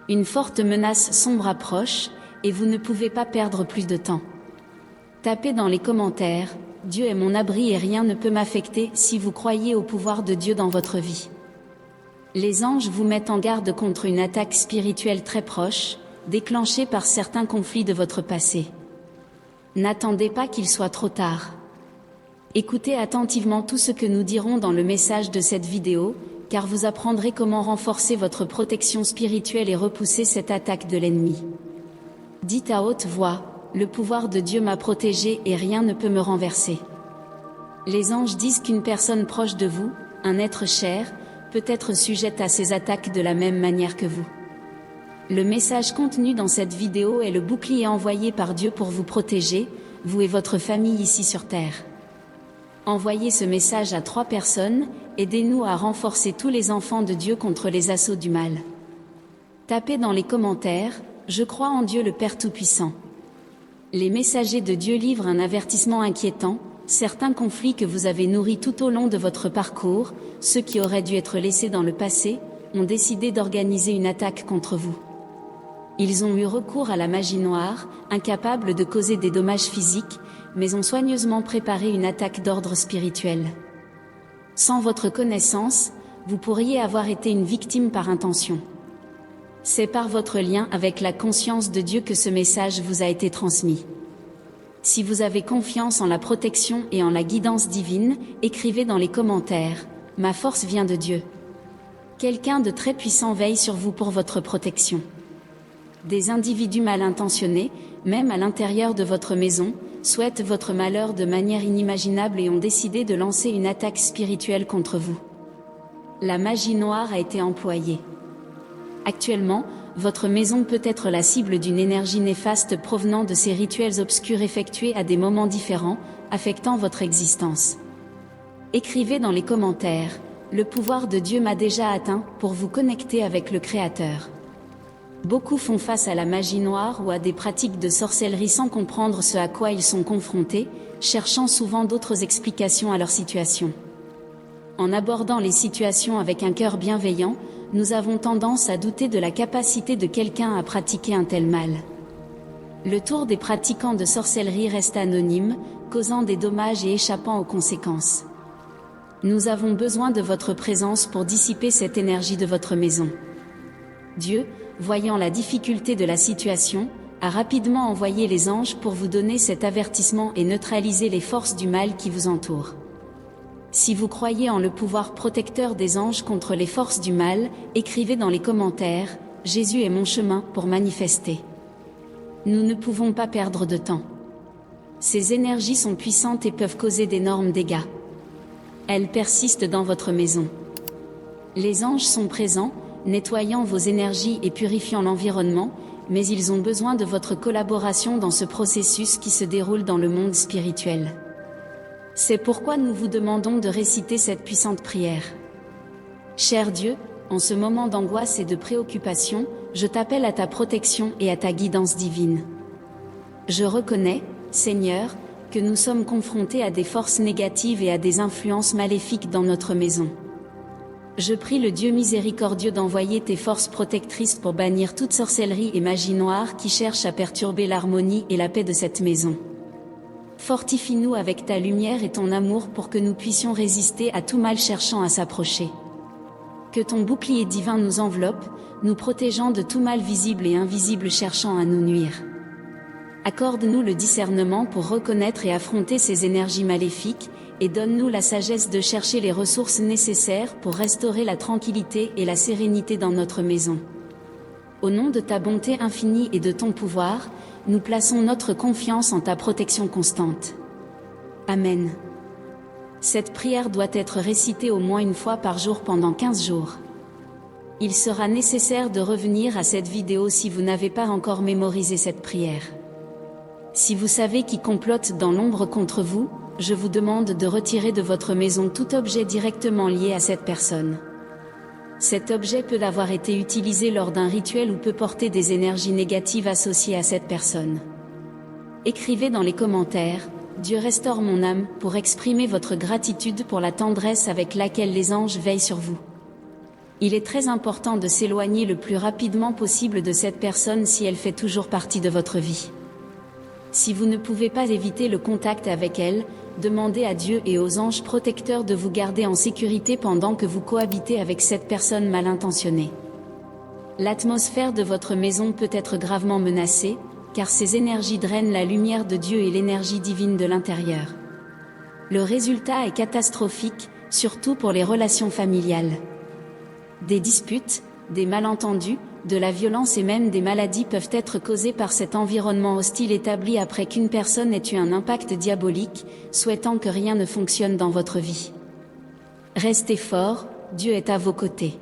Une forte menace sombre approche, et vous ne pouvez pas perdre plus de temps. Tapez dans les commentaires, Dieu est mon abri et rien ne peut m'affecter si vous croyez au pouvoir de Dieu dans votre vie. Les anges vous mettent en garde contre une attaque spirituelle très proche, déclenchée par certains conflits de votre passé. N'attendez pas qu'il soit trop tard. Écoutez attentivement tout ce que nous dirons dans le message de cette vidéo, car vous apprendrez comment renforcer votre protection spirituelle et repousser cette attaque de l'ennemi. Dites à haute voix, le pouvoir de Dieu m'a protégé et rien ne peut me renverser. Les anges disent qu'une personne proche de vous, un être cher, peut être sujette à ces attaques de la même manière que vous. Le message contenu dans cette vidéo est le bouclier envoyé par Dieu pour vous protéger, vous et votre famille ici sur Terre. Envoyez ce message à 3 personnes, aidez-nous à renforcer tous les enfants de Dieu contre les assauts du mal. Tapez dans les commentaires, je crois en Dieu le Père Tout-Puissant. Les messagers de Dieu livrent un avertissement inquiétant, certains conflits que vous avez nourris tout au long de votre parcours, ceux qui auraient dû être laissés dans le passé, ont décidé d'organiser une attaque contre vous. Ils ont eu recours à la magie noire, incapables de causer des dommages physiques, mais ont soigneusement préparé une attaque d'ordre spirituel. Sans votre connaissance, vous pourriez avoir été une victime par intention. C'est par votre lien avec la conscience de Dieu que ce message vous a été transmis. Si vous avez confiance en la protection et en la guidance divine, écrivez dans les commentaires, « Ma force vient de Dieu ». Quelqu'un de très puissant veille sur vous pour votre protection. Des individus mal intentionnés, même à l'intérieur de votre maison, souhaitent votre malheur de manière inimaginable et ont décidé de lancer une attaque spirituelle contre vous. La magie noire a été employée. Actuellement, votre maison peut être la cible d'une énergie néfaste provenant de ces rituels obscurs effectués à des moments différents, affectant votre existence. Écrivez dans les commentaires, « Le pouvoir de Dieu m'a déjà atteint » pour vous connecter avec le Créateur. Beaucoup font face à la magie noire ou à des pratiques de sorcellerie sans comprendre ce à quoi ils sont confrontés, cherchant souvent d'autres explications à leur situation. En abordant les situations avec un cœur bienveillant, nous avons tendance à douter de la capacité de quelqu'un à pratiquer un tel mal. Le tour des pratiquants de sorcellerie reste anonyme, causant des dommages et échappant aux conséquences. Nous avons besoin de votre présence pour dissiper cette énergie de votre maison. Dieu, voyant la difficulté de la situation, a rapidement envoyé les anges pour vous donner cet avertissement et neutraliser les forces du mal qui vous entourent. Si vous croyez en le pouvoir protecteur des anges contre les forces du mal, écrivez dans les commentaires, « Jésus est mon chemin » pour manifester. Nous ne pouvons pas perdre de temps. Ces énergies sont puissantes et peuvent causer d'énormes dégâts. Elles persistent dans votre maison. Les anges sont présents, nettoyant vos énergies et purifiant l'environnement, mais ils ont besoin de votre collaboration dans ce processus qui se déroule dans le monde spirituel. C'est pourquoi nous vous demandons de réciter cette puissante prière. Cher Dieu, en ce moment d'angoisse et de préoccupation, je t'appelle à ta protection et à ta guidance divine. Je reconnais, Seigneur, que nous sommes confrontés à des forces négatives et à des influences maléfiques dans notre maison. Je prie le Dieu miséricordieux d'envoyer tes forces protectrices pour bannir toute sorcellerie et magie noire qui cherche à perturber l'harmonie et la paix de cette maison. Fortifie-nous avec ta lumière et ton amour pour que nous puissions résister à tout mal cherchant à s'approcher. Que ton bouclier divin nous enveloppe, nous protégeant de tout mal visible et invisible cherchant à nous nuire. Accorde-nous le discernement pour reconnaître et affronter ces énergies maléfiques, et donne-nous la sagesse de chercher les ressources nécessaires pour restaurer la tranquillité et la sérénité dans notre maison. Au nom de ta bonté infinie et de ton pouvoir, nous plaçons notre confiance en ta protection constante. Amen. Cette prière doit être récitée au moins une fois par jour pendant 15 jours. Il sera nécessaire de revenir à cette vidéo si vous n'avez pas encore mémorisé cette prière. Si vous savez qui complote dans l'ombre contre vous, je vous demande de retirer de votre maison tout objet directement lié à cette personne. Cet objet peut avoir été utilisé lors d'un rituel ou peut porter des énergies négatives associées à cette personne. Écrivez dans les commentaires, « Dieu restaure mon âme » pour exprimer votre gratitude pour la tendresse avec laquelle les anges veillent sur vous. Il est très important de s'éloigner le plus rapidement possible de cette personne si elle fait toujours partie de votre vie. Si vous ne pouvez pas éviter le contact avec elle, demandez à Dieu et aux anges protecteurs de vous garder en sécurité pendant que vous cohabitez avec cette personne mal intentionnée. L'atmosphère de votre maison peut être gravement menacée, car ces énergies drainent la lumière de Dieu et l'énergie divine de l'intérieur. Le résultat est catastrophique, surtout pour les relations familiales. Des disputes, des malentendus, de la violence et même des maladies peuvent être causées par cet environnement hostile établi après qu'une personne ait eu un impact diabolique, souhaitant que rien ne fonctionne dans votre vie. Restez forts, Dieu est à vos côtés.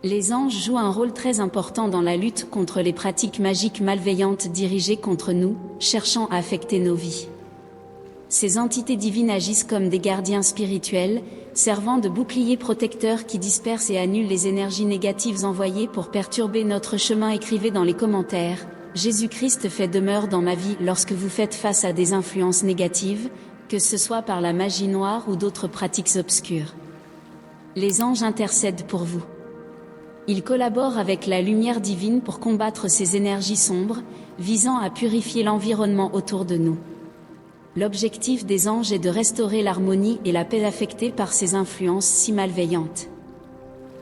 Les anges jouent un rôle très important dans la lutte contre les pratiques magiques malveillantes dirigées contre nous, cherchant à affecter nos vies. Ces entités divines agissent comme des gardiens spirituels, servant de boucliers protecteurs qui dispersent et annulent les énergies négatives envoyées pour perturber notre chemin. Écrivez dans les commentaires, Jésus-Christ fait demeure dans ma vie lorsque vous faites face à des influences négatives, que ce soit par la magie noire ou d'autres pratiques obscures. Les anges intercèdent pour vous. Ils collaborent avec la lumière divine pour combattre ces énergies sombres, visant à purifier l'environnement autour de nous. L'objectif des anges est de restaurer l'harmonie et la paix affectées par ces influences si malveillantes.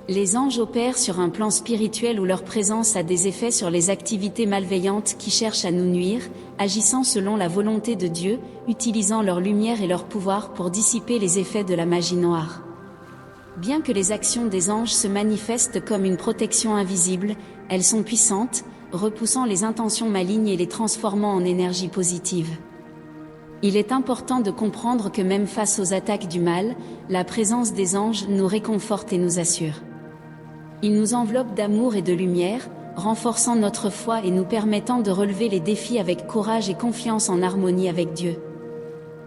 Les anges opèrent sur un plan spirituel où leur présence a des effets sur les activités malveillantes qui cherchent à nous nuire, agissant selon la volonté de Dieu, utilisant leur lumière et leur pouvoir pour dissiper les effets de la magie noire. Bien que les actions des anges se manifestent comme une protection invisible, elles sont puissantes, repoussant les intentions malignes et les transformant en énergie positive. Il est important de comprendre que même face aux attaques du mal, la présence des anges nous réconforte et nous assure. Ils nous enveloppent d'amour et de lumière, renforçant notre foi et nous permettant de relever les défis avec courage et confiance en harmonie avec Dieu.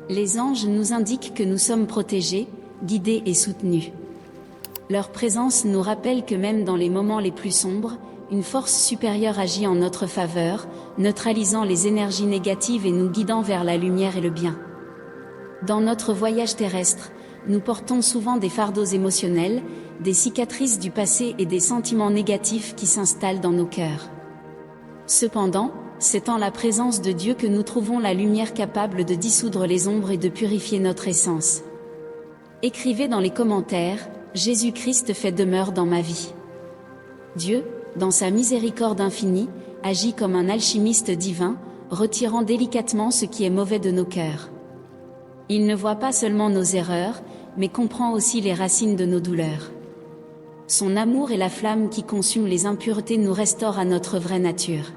Les anges nous indiquent que nous sommes protégés, guidés et soutenus. Leur présence nous rappelle que même dans les moments les plus sombres, une force supérieure agit en notre faveur, neutralisant les énergies négatives et nous guidant vers la lumière et le bien. Dans notre voyage terrestre, nous portons souvent des fardeaux émotionnels, des cicatrices du passé et des sentiments négatifs qui s'installent dans nos cœurs. Cependant, c'est en la présence de Dieu que nous trouvons la lumière capable de dissoudre les ombres et de purifier notre essence. Écrivez dans les commentaires, Jésus-Christ fait demeure dans ma vie. Dieu, dans sa miséricorde infinie, agit comme un alchimiste divin, retirant délicatement ce qui est mauvais de nos cœurs. Il ne voit pas seulement nos erreurs, mais comprend aussi les racines de nos douleurs. Son amour et la flamme qui consume les impuretés nous restaurent à notre vraie nature.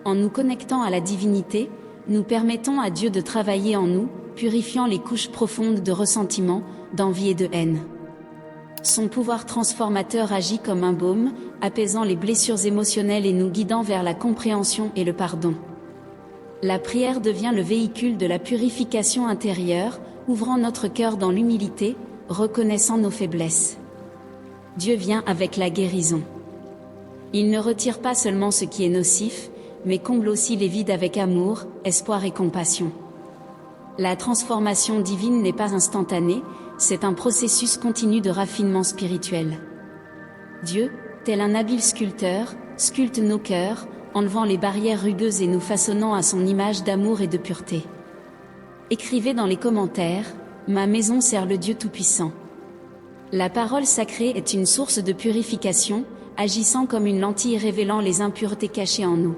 En nous connectant à la divinité, nous permettons à Dieu de travailler en nous, purifiant les couches profondes de ressentiment, d'envie et de haine. Son pouvoir transformateur agit comme un baume, apaisant les blessures émotionnelles et nous guidant vers la compréhension et le pardon. La prière devient le véhicule de la purification intérieure, ouvrant notre cœur dans l'humilité, reconnaissant nos faiblesses. Dieu vient avec la guérison. Il ne retire pas seulement ce qui est nocif, mais comble aussi les vides avec amour, espoir et compassion. La transformation divine n'est pas instantanée, c'est un processus continu de raffinement spirituel. Dieu, tel un habile sculpteur, sculpte nos cœurs, enlevant les barrières rugueuses et nous façonnant à son image d'amour et de pureté. Écrivez dans les commentaires, ma maison sert le Dieu Tout-Puissant. La parole sacrée est une source de purification, agissant comme une lentille révélant les impuretés cachées en nous.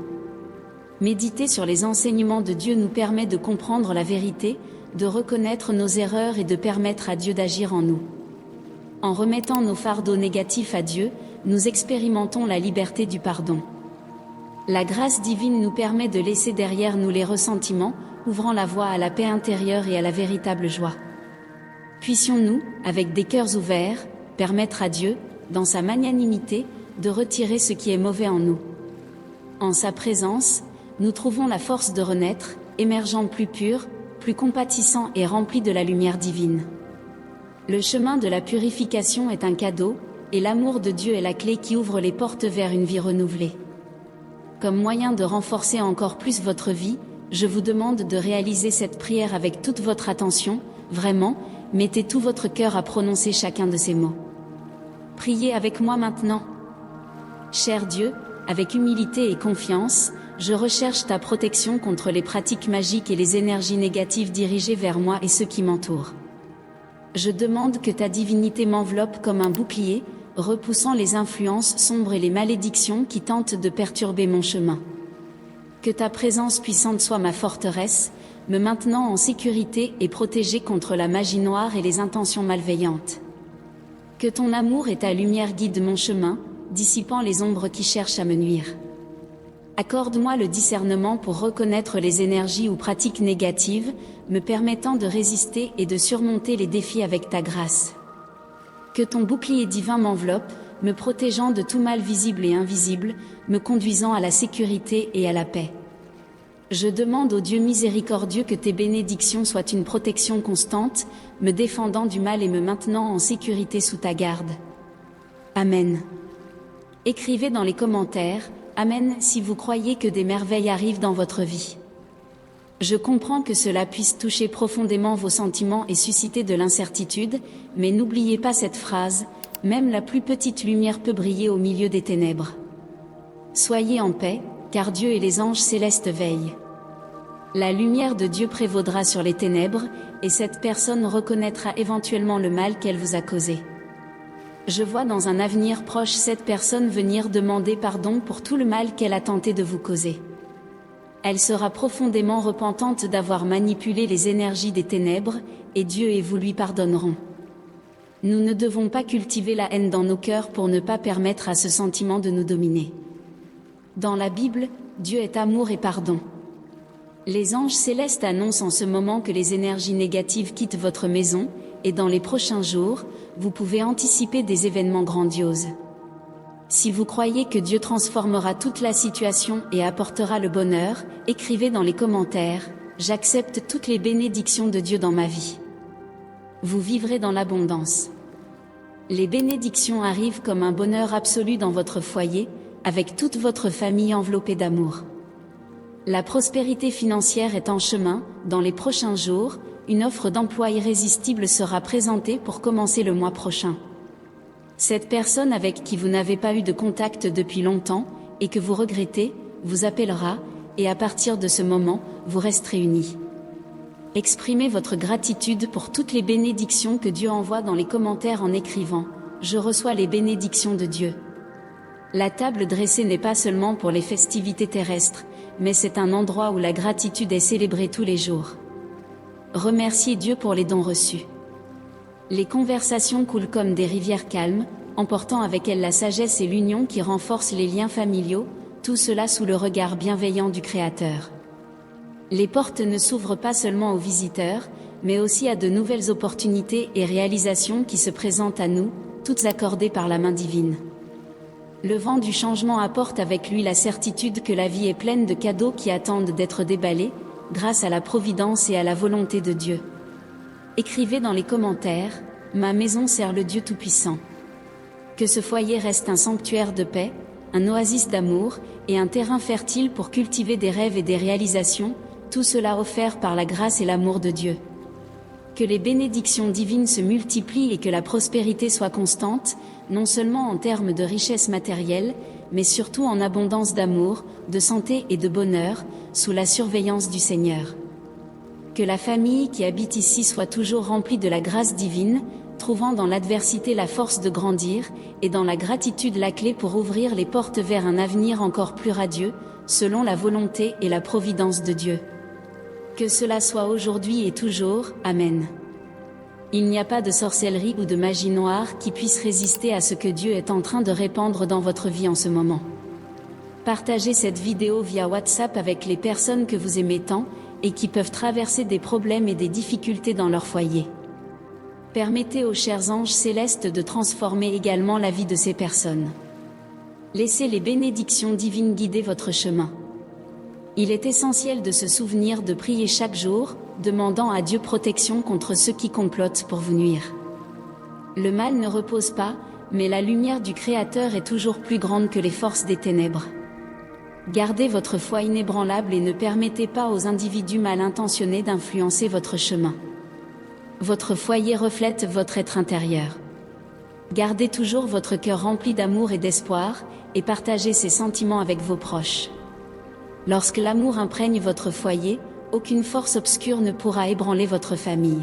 Méditer sur les enseignements de Dieu nous permet de comprendre la vérité, de reconnaître nos erreurs et de permettre à Dieu d'agir en nous. En remettant nos fardeaux négatifs à Dieu, nous expérimentons la liberté du pardon. La grâce divine nous permet de laisser derrière nous les ressentiments, ouvrant la voie à la paix intérieure et à la véritable joie. Puissions-nous, avec des cœurs ouverts, permettre à Dieu, dans sa magnanimité, de retirer ce qui est mauvais en nous. En sa présence, nous trouvons la force de renaître, émergeant plus pur, plus compatissant et rempli de la lumière divine. Le chemin de la purification est un cadeau, et l'amour de Dieu est la clé qui ouvre les portes vers une vie renouvelée. Comme moyen de renforcer encore plus votre vie, je vous demande de réaliser cette prière avec toute votre attention, vraiment, mettez tout votre cœur à prononcer chacun de ces mots. Priez avec moi maintenant. Cher Dieu, avec humilité et confiance, je recherche ta protection contre les pratiques magiques et les énergies négatives dirigées vers moi et ceux qui m'entourent. Je demande que ta divinité m'enveloppe comme un bouclier, repoussant les influences sombres et les malédictions qui tentent de perturber mon chemin. Que ta présence puissante soit ma forteresse, me maintenant en sécurité et protégée contre la magie noire et les intentions malveillantes. Que ton amour et ta lumière guident mon chemin, dissipant les ombres qui cherchent à me nuire. Accorde-moi le discernement pour reconnaître les énergies ou pratiques négatives, me permettant de résister et de surmonter les défis avec ta grâce. Que ton bouclier divin m'enveloppe, me protégeant de tout mal visible et invisible, me conduisant à la sécurité et à la paix. Je demande au Dieu miséricordieux que tes bénédictions soient une protection constante, me défendant du mal et me maintenant en sécurité sous ta garde. Amen. Écrivez dans les commentaires, Amen, si vous croyez que des merveilles arrivent dans votre vie. Je comprends que cela puisse toucher profondément vos sentiments et susciter de l'incertitude, mais n'oubliez pas cette phrase, même la plus petite lumière peut briller au milieu des ténèbres. Soyez en paix, car Dieu et les anges célestes veillent. La lumière de Dieu prévaudra sur les ténèbres, et cette personne reconnaîtra éventuellement le mal qu'elle vous a causé. Je vois dans un avenir proche cette personne venir demander pardon pour tout le mal qu'elle a tenté de vous causer. Elle sera profondément repentante d'avoir manipulé les énergies des ténèbres, et Dieu et vous lui pardonneront. Nous ne devons pas cultiver la haine dans nos cœurs pour ne pas permettre à ce sentiment de nous dominer. Dans la Bible, Dieu est amour et pardon. Les anges célestes annoncent en ce moment que les énergies négatives quittent votre maison, et dans les prochains jours, vous pouvez anticiper des événements grandioses. Si vous croyez que Dieu transformera toute la situation et apportera le bonheur, écrivez dans les commentaires, j'accepte toutes les bénédictions de Dieu dans ma vie. Vous vivrez dans l'abondance. Les bénédictions arrivent comme un bonheur absolu dans votre foyer, avec toute votre famille enveloppée d'amour. La prospérité financière est en chemin, dans les prochains jours, une offre d'emploi irrésistible sera présentée pour commencer le mois prochain. Cette personne avec qui vous n'avez pas eu de contact depuis longtemps, et que vous regrettez, vous appellera, et à partir de ce moment, vous resterez unis. Exprimez votre gratitude pour toutes les bénédictions que Dieu envoie dans les commentaires en écrivant « Je reçois les bénédictions de Dieu ». La table dressée n'est pas seulement pour les festivités terrestres, mais c'est un endroit où la gratitude est célébrée tous les jours. Remerciez Dieu pour les dons reçus. Les conversations coulent comme des rivières calmes, emportant avec elles la sagesse et l'union qui renforcent les liens familiaux, tout cela sous le regard bienveillant du Créateur. Les portes ne s'ouvrent pas seulement aux visiteurs, mais aussi à de nouvelles opportunités et réalisations qui se présentent à nous, toutes accordées par la main divine. Le vent du changement apporte avec lui la certitude que la vie est pleine de cadeaux qui attendent d'être déballés, grâce à la providence et à la volonté de Dieu. Écrivez dans les commentaires, ma maison sert le Dieu Tout-Puissant. Que ce foyer reste un sanctuaire de paix, un oasis d'amour, et un terrain fertile pour cultiver des rêves et des réalisations, tout cela offert par la grâce et l'amour de Dieu. Que les bénédictions divines se multiplient et que la prospérité soit constante, non seulement en termes de richesse matérielle, mais surtout en abondance d'amour, de santé et de bonheur, sous la surveillance du Seigneur. Que la famille qui habite ici soit toujours remplie de la grâce divine, trouvant dans l'adversité la force de grandir, et dans la gratitude la clé pour ouvrir les portes vers un avenir encore plus radieux, selon la volonté et la providence de Dieu. Que cela soit aujourd'hui et toujours, Amen. Il n'y a pas de sorcellerie ou de magie noire qui puisse résister à ce que Dieu est en train de répandre dans votre vie en ce moment. Partagez cette vidéo via WhatsApp avec les personnes que vous aimez tant, et qui peuvent traverser des problèmes et des difficultés dans leur foyer. Permettez aux chers anges célestes de transformer également la vie de ces personnes. Laissez les bénédictions divines guider votre chemin. Il est essentiel de se souvenir de prier chaque jour, demandant à Dieu protection contre ceux qui complotent pour vous nuire. Le mal ne repose pas, mais la lumière du Créateur est toujours plus grande que les forces des ténèbres. Gardez votre foi inébranlable et ne permettez pas aux individus mal intentionnés d'influencer votre chemin. Votre foyer reflète votre être intérieur. Gardez toujours votre cœur rempli d'amour et d'espoir, et partagez ces sentiments avec vos proches. Lorsque l'amour imprègne votre foyer, aucune force obscure ne pourra ébranler votre famille.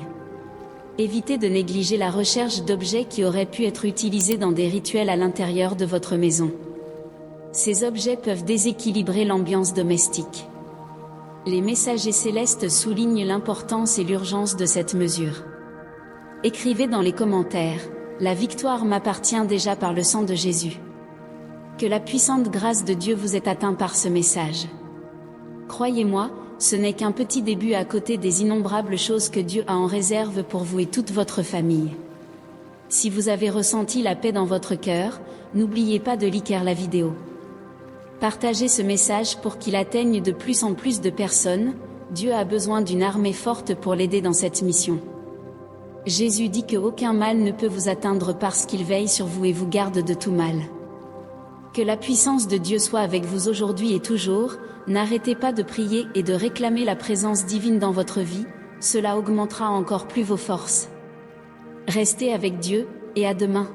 Évitez de négliger la recherche d'objets qui auraient pu être utilisés dans des rituels à l'intérieur de votre maison. Ces objets peuvent déséquilibrer l'ambiance domestique. Les messagers célestes soulignent l'importance et l'urgence de cette mesure. Écrivez dans les commentaires: la victoire m'appartient déjà par le sang de Jésus. Que la puissante grâce de Dieu vous ait atteint par ce message. Croyez-moi, ce n'est qu'un petit début à côté des innombrables choses que Dieu a en réserve pour vous et toute votre famille. Si vous avez ressenti la paix dans votre cœur, n'oubliez pas de liker la vidéo. Partagez ce message pour qu'il atteigne de plus en plus de personnes. Dieu a besoin d'une armée forte pour l'aider dans cette mission. Jésus dit que aucun mal ne peut vous atteindre parce qu'il veille sur vous et vous garde de tout mal. Que la puissance de Dieu soit avec vous aujourd'hui et toujours. N'arrêtez pas de prier et de réclamer la présence divine dans votre vie, cela augmentera encore plus vos forces. Restez avec Dieu, et à demain.